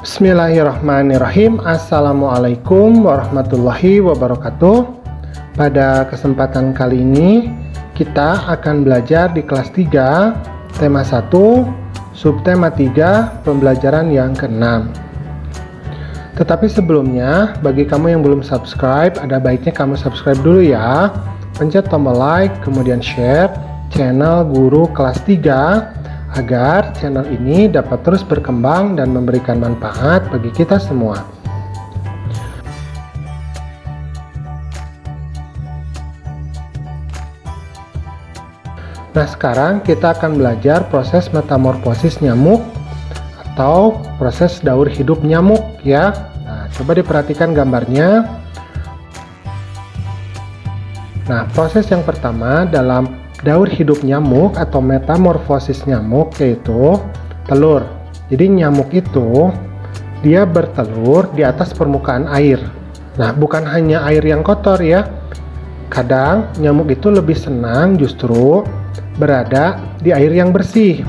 Bismillahirrahmanirrahim. Assalamualaikum warahmatullahi wabarakatuh. Pada kesempatan kali ini kita akan belajar di kelas 3 tema 1 subtema 3 pembelajaran yang ke-6. Tetapi sebelumnya, bagi kamu yang belum subscribe, ada baiknya kamu subscribe dulu ya. Pencet tombol like, kemudian share channel Guru Kelas 3 agar channel ini dapat terus berkembang dan memberikan manfaat bagi kita semua. Nah, sekarang kita akan belajar proses metamorfosis nyamuk atau proses daur hidup nyamuk ya. Nah, coba diperhatikan gambarnya. Nah, proses yang pertama dalam daur hidup nyamuk atau metamorfosis nyamuk yaitu telur. Jadi nyamuk itu dia bertelur di atas permukaan air. Nah, bukan hanya air yang kotor ya. Kadang nyamuk itu lebih senang justru berada di air yang bersih.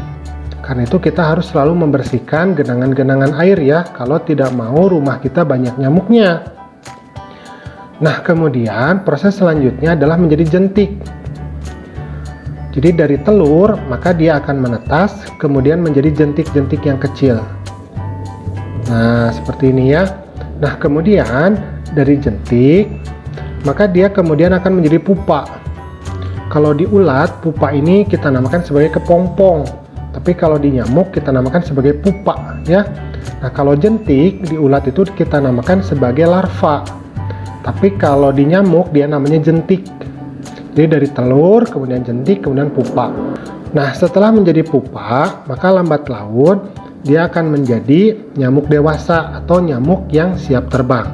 Karena itu kita harus selalu membersihkan genangan-genangan air ya, kalau tidak mau rumah kita banyak nyamuknya. Nah, kemudian proses selanjutnya adalah menjadi jentik. Jadi dari telur, maka dia akan menetas, kemudian menjadi jentik-jentik yang kecil. Nah, seperti ini ya. Nah, kemudian dari jentik, maka dia kemudian akan menjadi pupa. Kalau di ulat, pupa ini kita namakan sebagai kepompong. Tapi kalau di nyamuk, kita namakan sebagai pupa ya. Nah, kalau jentik, di ulat itu kita namakan sebagai larva. Tapi kalau di nyamuk, dia namanya jentik. Jadi dari telur, kemudian jentik, kemudian pupa. Nah, setelah menjadi pupa, maka lambat laun dia akan menjadi nyamuk dewasa atau nyamuk yang siap terbang.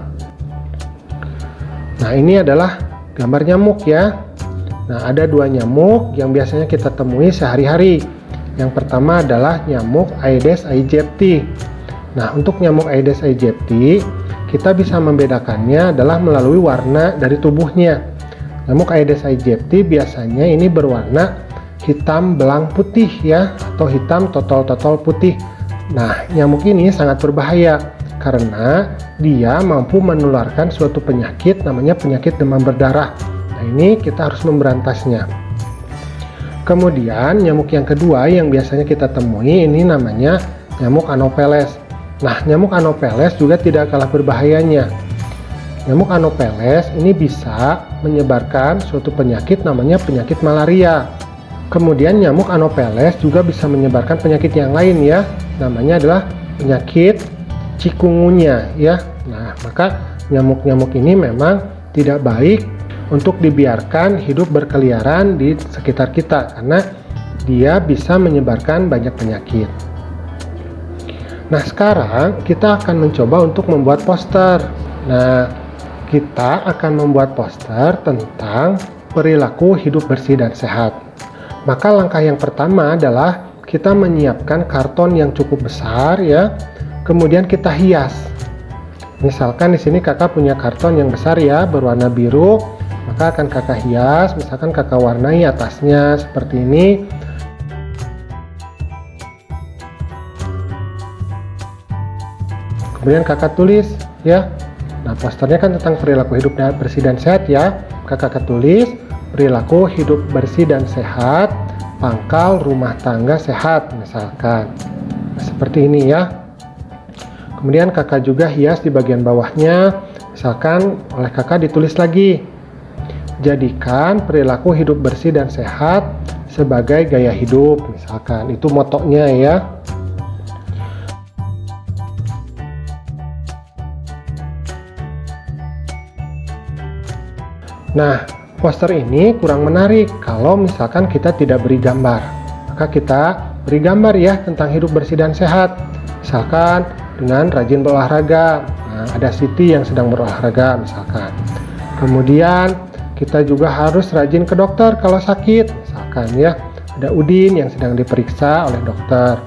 Nah, ini adalah gambar nyamuk ya. Nah, ada dua nyamuk yang biasanya kita temui sehari-hari. Yang pertama adalah nyamuk Aedes aegypti. Nah, untuk nyamuk Aedes aegypti, kita bisa membedakannya adalah melalui warna dari tubuhnya. Nyamuk Aedes aegypti biasanya ini berwarna hitam belang putih ya, atau hitam totol-totol putih. Nah, nyamuk ini sangat berbahaya karena dia mampu menularkan suatu penyakit namanya penyakit demam berdarah. Nah, ini kita harus memberantasnya. Kemudian nyamuk yang kedua yang biasanya kita temui ini namanya nyamuk Anopheles. Nah, nyamuk Anopheles juga tidak kalah berbahayanya. Nyamuk Anopheles ini bisa menyebarkan suatu penyakit namanya penyakit malaria. Kemudian nyamuk Anopheles juga bisa menyebarkan penyakit yang lain ya. Namanya adalah penyakit chikungunya ya. Nah, maka nyamuk-nyamuk ini memang tidak baik untuk dibiarkan hidup berkeliaran di sekitar kita karena dia bisa menyebarkan banyak penyakit. Nah, sekarang kita akan mencoba untuk membuat poster. Nah, kita akan membuat poster tentang perilaku hidup bersih dan sehat. Maka langkah yang pertama adalah kita menyiapkan karton yang cukup besar ya. Kemudian kita hias. Misalkan di sini kakak punya karton yang besar ya, berwarna biru, maka akan kakak hias. Misalkan kakak warnai atasnya seperti ini. Kemudian kakak tulis ya. Nah, posternya kan tentang perilaku hidup bersih dan sehat ya. Kakak tulis perilaku hidup bersih dan sehat, pangkal rumah tangga sehat misalkan. Nah, seperti ini ya. Kemudian kakak juga hias di bagian bawahnya. Misalkan oleh kakak ditulis lagi, jadikan perilaku hidup bersih dan sehat sebagai gaya hidup. Misalkan itu motonya ya. Nah, poster ini kurang menarik kalau misalkan kita tidak beri gambar. Maka kita beri gambar ya tentang hidup bersih dan sehat. Misalkan dengan rajin berolahraga. Nah, ada Siti yang sedang berolahraga misalkan. Kemudian kita juga harus rajin ke dokter kalau sakit. Misalkan ya, ada Udin yang sedang diperiksa oleh dokter.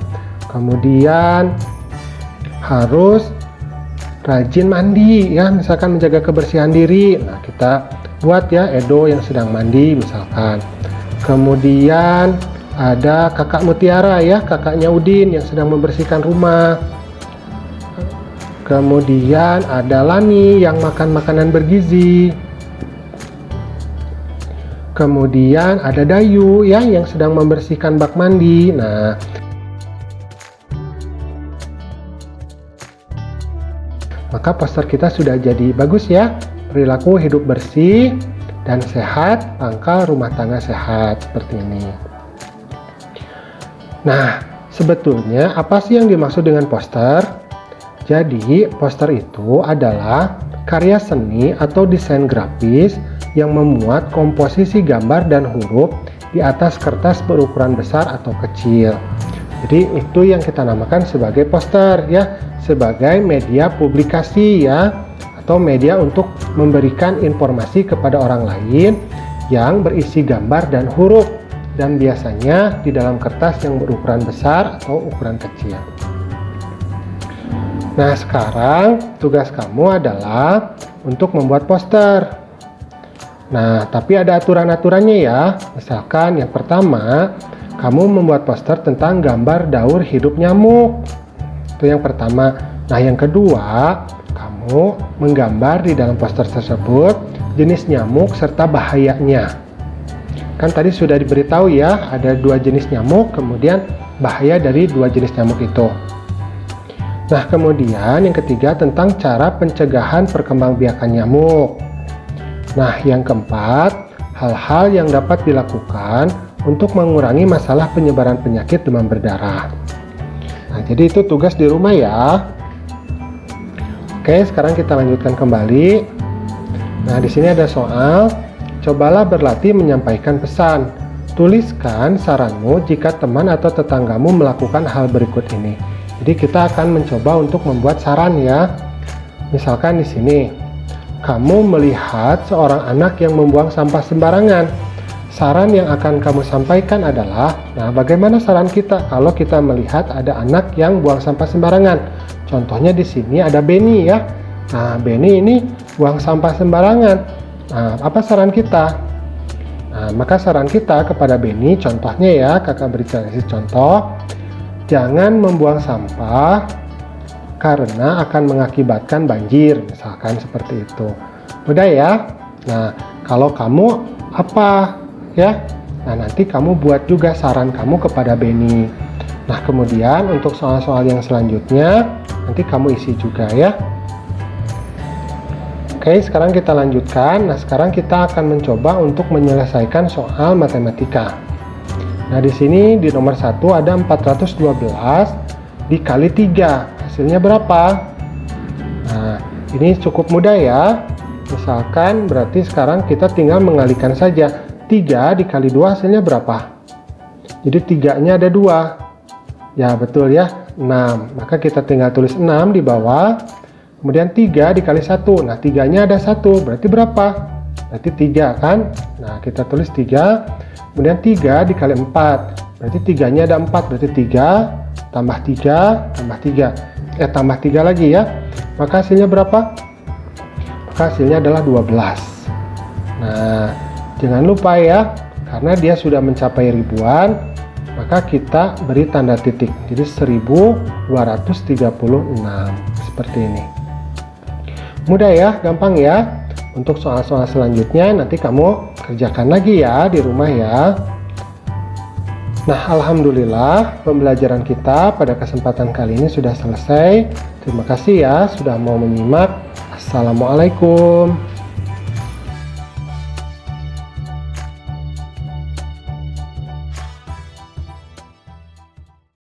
Kemudian harus rajin mandi ya, misalkan menjaga kebersihan diri. Nah, kita buat ya Edo yang sedang mandi misalkan. Kemudian ada kakak Mutiara ya, kakaknya Udin yang sedang membersihkan rumah. Kemudian ada Lani yang makan makanan bergizi. Kemudian ada Dayu ya yang sedang membersihkan bak mandi. Nah, maka poster kita sudah jadi bagus ya. Perilaku hidup bersih dan sehat, pangkal rumah tangga sehat, seperti ini. Nah, sebetulnya apa sih yang dimaksud dengan poster? Jadi, poster itu adalah karya seni atau desain grafis yang memuat komposisi gambar dan huruf di atas kertas berukuran besar atau kecil. Jadi, itu yang kita namakan sebagai poster ya, sebagai media publikasi ya, atau media untuk memberikan informasi kepada orang lain yang berisi gambar dan huruf, dan biasanya di dalam kertas yang berukuran besar atau ukuran kecil. Nah, sekarang tugas kamu adalah untuk membuat poster. Nah, tapi ada aturan-aturannya ya. Misalkan yang pertama, kamu membuat poster tentang gambar daur hidup nyamuk. Itu yang pertama. Nah, yang kedua, kamu menggambar di dalam poster tersebut jenis nyamuk serta bahayanya. Kan tadi sudah diberitahu ya, ada 2 jenis nyamuk, kemudian bahaya dari 2 jenis nyamuk itu. Nah, kemudian yang ketiga tentang cara pencegahan perkembangbiakan nyamuk. Nah, yang keempat, hal-hal yang dapat dilakukan untuk mengurangi masalah penyebaran penyakit demam berdarah. Nah, jadi itu tugas di rumah ya. Oke, sekarang kita lanjutkan kembali. Nah, di sini ada soal. Cobalah berlatih menyampaikan pesan. Tuliskan saranmu jika teman atau tetanggamu melakukan hal berikut ini. Jadi kita akan mencoba untuk membuat saran ya. Misalkan di sini, kamu melihat seorang anak yang membuang sampah sembarangan. Saran yang akan kamu sampaikan adalah, nah bagaimana saran kita kalau kita melihat ada anak yang buang sampah sembarangan? Contohnya di sini ada Benny ya. Nah, Benny ini buang sampah sembarangan. Nah, apa saran kita? Nah, maka saran kita kepada Benny, contohnya ya, kakak beri contoh. Jangan membuang sampah karena akan mengakibatkan banjir, misalkan seperti itu. Mudah ya? Nah, kalau kamu apa ya? Nah, nanti kamu buat juga saran kamu kepada Benny. Nah, kemudian untuk soal-soal yang selanjutnya nanti kamu isi juga ya. Oke, sekarang kita lanjutkan. Nah, sekarang kita akan mencoba untuk menyelesaikan soal matematika. Nah, di sini di nomor 1 ada 412 dikali 3. Hasilnya berapa? Nah, ini cukup mudah ya. Misalkan berarti sekarang kita tinggal mengalihkan saja. 3 dikali 2 hasilnya berapa? Jadi 3-nya ada 2. Ya, betul ya, 6. Maka kita tinggal tulis 6 di bawah. Kemudian 3 dikali 1. Nah, 3-nya ada 1. Berarti berapa? Berarti 3 kan? Nah, kita tulis 3. Kemudian 3 dikali 4. Berarti 3-nya ada 4. Berarti 3 tambah 3 tambah 3. Tambah 3 lagi ya. Maka hasilnya berapa? Maka hasilnya adalah 12. Nah, jangan lupa ya, karena dia sudah mencapai ribuan, maka kita beri tanda titik. Jadi 1236 seperti ini. Mudah ya, gampang ya. Untuk soal-soal selanjutnya nanti kamu kerjakan lagi ya di rumah ya. Nah, alhamdulillah pembelajaran kita pada kesempatan kali ini sudah selesai. Terima kasih ya sudah mau menyimak. Assalamualaikum.